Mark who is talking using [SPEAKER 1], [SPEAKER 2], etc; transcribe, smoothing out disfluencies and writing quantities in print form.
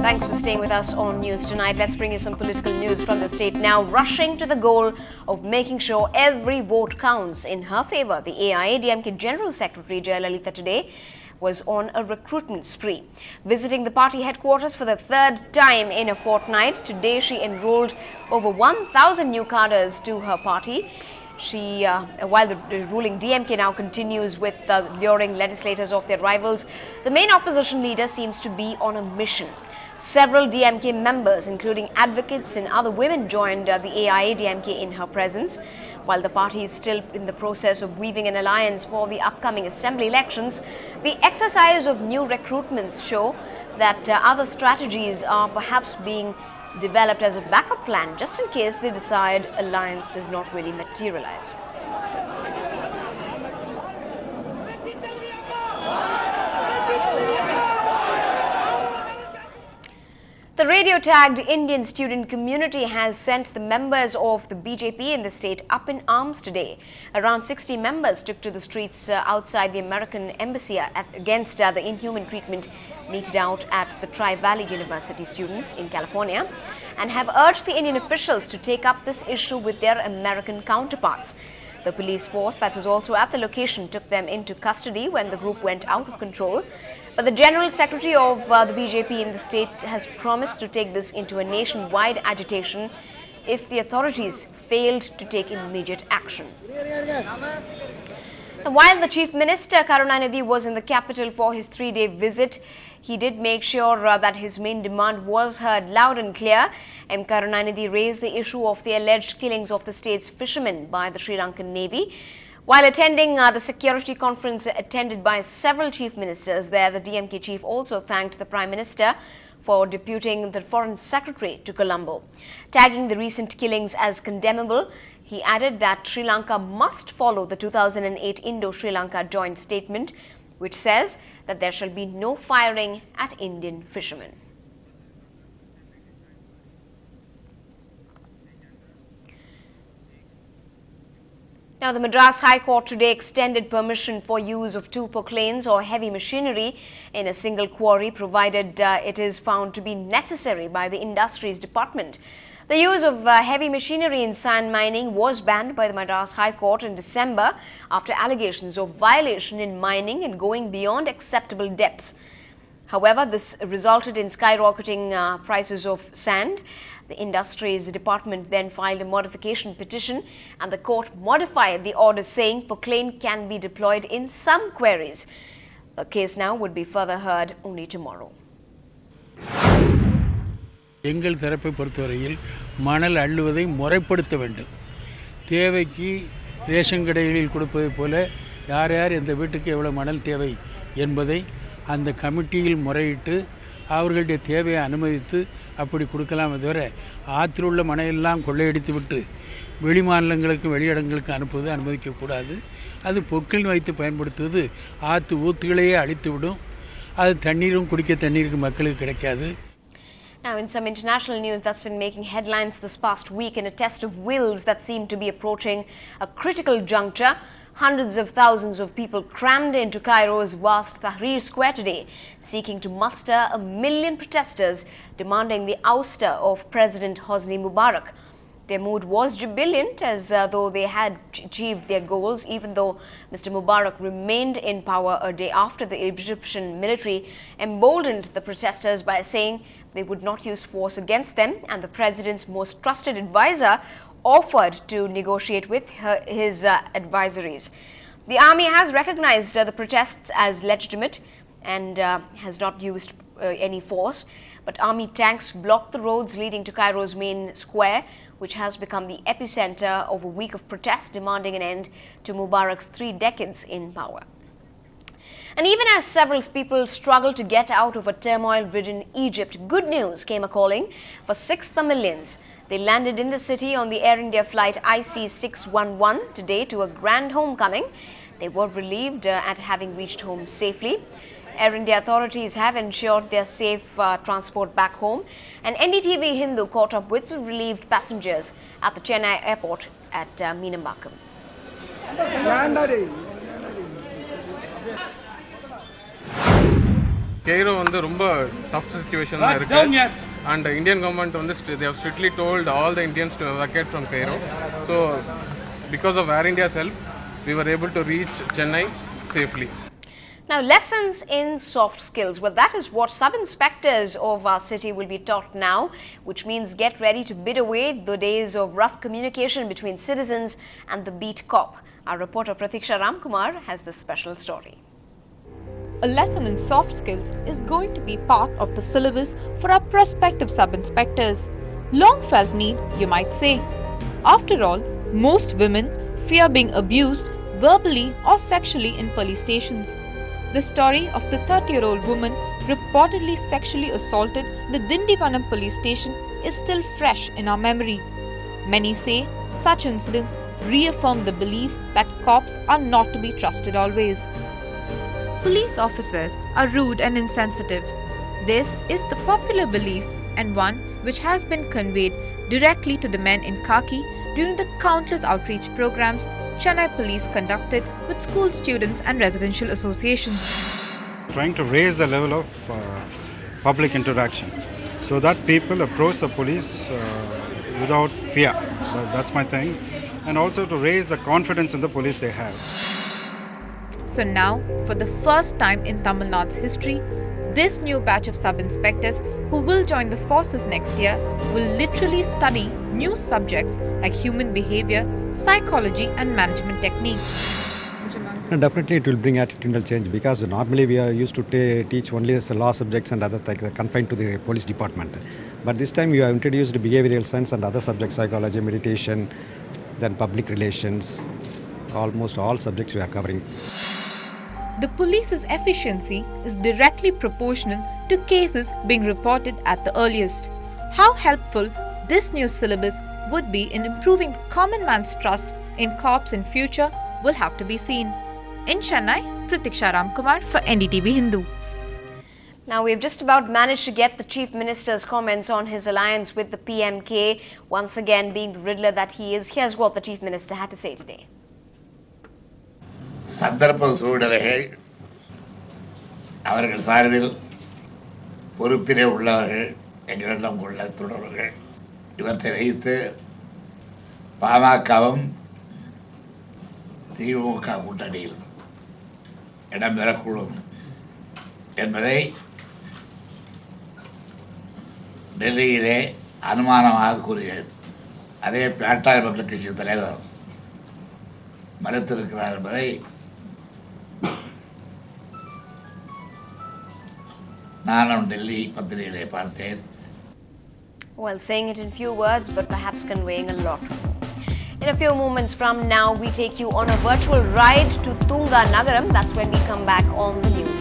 [SPEAKER 1] Thanks for staying with us on News Tonight. Let's bring you some political news from the state now. Rushing to the goal of making sure every vote counts in her favor, the AIADMK General Secretary Jayalalitha today was on a recruitment spree. Visiting the party headquarters for the third time in a fortnight, today she enrolled over 1,000 new cadres to her party. While the ruling DMK now continues with luring legislators off their rivals, the main opposition leader seems to be on a mission. Several DMK members, including advocates and other women, joined the AIADMK in her presence. While the party is still in the process of weaving an alliance for the upcoming assembly elections, the exercise of new recruitments show that other strategies are perhaps being developed as a backup plan, just in case they decide alliance does not really materialize. The radio-tagged Indian student community has sent the members of the BJP in the state up in arms today. Around 60 members took to the streets outside the American embassy against the inhuman treatment meted out at the Tri-Valley University students in California, and have urged the Indian officials to take up this issue with their American counterparts. The police force that was also at the location took them into custody when the group went out of control. But the General Secretary of the BJP in the state has promised to take this into a nationwide agitation if the authorities failed to take immediate action. Now, while the Chief Minister Karunanidhi was in the capital for his 3-day visit, he did make sure that his main demand was heard loud and clear. M. Karunanidhi raised the issue of the alleged killings of the state's fishermen by the Sri Lankan Navy. While attending the security conference attended by several chief ministers there, the DMK chief also thanked the Prime Minister for deputing the Foreign Secretary to Colombo. Tagging the recent killings as condemnable, he added that Sri Lanka must follow the 2008 Indo-Sri Lanka joint statement, which says that there shall be no firing at Indian fishermen. Now, the Madras High Court today extended permission for use of 2 proclanes or heavy machinery in a single quarry, provided it is found to be necessary by the Industries Department. The use of heavy machinery in sand mining was banned by the Madras High Court in December after allegations of violation in mining and going beyond acceptable depths. However, this resulted in skyrocketing prices of sand. The Industries Department then filed a modification petition, and the court modified the order saying proclane can be deployed in some quarries. The case now would be further heard only tomorrow.
[SPEAKER 2] எங்கள் தரப்பை பொறுத்தவரையில் மணல் அள்ளுவதை முறைப்படுத்த வேண்டும். தேவைக்கு ration கடைகளில் கொடுப்பதை போல யார் யார் இந்த வீட்டுக்கு எவ்வளவு மணல் தேவை என்பதை அந்த கமிட்டியில் முறையிட்டு அவர்களுடைய தேவையை அனுமதித்து அப்படி கொடுக்கலாமே தவிர ஆற்றில் உள்ள மணலெல்லாம் கொள்ளையடித்து விட்டு வெளி மாநிலங்களுக்கு வெளியிடங்களுக்கு அனுப்புவது அனுமதிக்கக்கூடாது. அது பொக்கில் வைத்து பயன்படுத்துவது ஆற்று ஊற்றுகளையே அழித்துவிடும். அது தண்ணீரும் குடிக்க தண்ணீருக்கு மக்களுக்கு கிடைக்காது.
[SPEAKER 1] Now, in some international news that's been making headlines this past week in a test of wills that seemed to be approaching a critical juncture, hundreds of thousands of people crammed into Cairo's vast Tahrir Square today, seeking to muster 1 million protesters demanding the ouster of President Hosni Mubarak. Their mood was jubilant, as though they had achieved their goals, even though Mr. Mubarak remained in power a day after the Egyptian military emboldened the protesters by saying they would not use force against them, and the president's most trusted advisor offered to negotiate with his advisories. The army has recognized the protests as legitimate and has not used any force, but army tanks blocked the roads leading to Cairo's main square, which has become the epicenter of a week of protests demanding an end to Mubarak's 3 decades in power. And even as several people struggle to get out of a turmoil-ridden Egypt, good news came a-calling for 6 Tamilians. They landed in the city on the Air India flight IC611 today to a grand homecoming. They were relieved at having reached home safely. Air India authorities have ensured their safe transport back home, and NDTV Hindu caught up with the relieved passengers at the Chennai airport at Meenambakam.
[SPEAKER 3] Cairo வந்து ரொம்ப tough situation இருக்கு. And the Indian government they have strictly told all the Indians to evacuate from Cairo. So because of Air India's help, we were able to reach Chennai safely.
[SPEAKER 1] Now, lessons in soft skills. Well, that is what sub-inspectors of our city will be taught now, which means get ready to bid away the days of rough communication between citizens and the beat cop. Our reporter Pratiksha Ramkumar has this special story.
[SPEAKER 4] A lesson in soft skills is going to be part of the syllabus for our prospective sub-inspectors. Long felt need, you might say. After all, most women fear being abused verbally or sexually in police stations. The story of the 30-year-old woman reportedly sexually assaulted in the Dindivanam police station is still fresh in our memory. Many say such incidents reaffirm the belief that cops are not to be trusted always. Police officers are rude and insensitive. This is the popular belief and one which has been conveyed directly to the men in khaki during the countless outreach programs Chennai Police conducted with school students and residential associations.
[SPEAKER 5] Trying to raise the level of public interaction so that people approach the police without fear. That's my thing. And also to raise the confidence in the police they have.
[SPEAKER 4] So now, for the first time in Tamil Nadu's history, this new batch of sub-inspectors who will join the forces next year will literally study new subjects like human behavior, psychology and management techniques.
[SPEAKER 6] And definitely it will bring attitudinal change because normally we are used to teach only the law subjects and other things confined to the police department. But this time you have introduced behavioral science and other subjects, psychology, meditation, then public relations, almost all subjects we are covering.
[SPEAKER 4] The police's efficiency is directly proportional to cases being reported at the earliest. How helpful this new syllabus would be in improving the common man's trust in cops in future will have to be seen. In Chennai, Pratiksha Ramkumar for NDTV Hindu.
[SPEAKER 1] Now, we've just about managed to get the Chief Minister's comments on his alliance with the PMK, once again being the riddler that he is. Here's what the Chief Minister had to say today.
[SPEAKER 7] சந்தர்ப்ப சூழ்நிலைகள் அவர்கள் சார்பில் பொறுப்பிலே உள்ளவர்கள் எங்களிடம் உள்ள தொடர்புகள் இவற்றை வைத்து பாமகவும் திமுக கூட்டணியில் இடம்பெறக்கூடும் என்பதை டெல்லியிலே அனுமானமாக கூறுகிறேன். அதே பாட்டாளி மக்கள் கட்சி தலைவர் மறுத்திருக்கிறார் என்பதை நானும் டெல்லி பத்திரிகையிலே பார்த்தேன்.
[SPEAKER 1] Well, saying it in few words, but perhaps conveying a lot more. In a few moments from now, we take you on a virtual ride to Tunga Nagaram. That's when we come back on the news.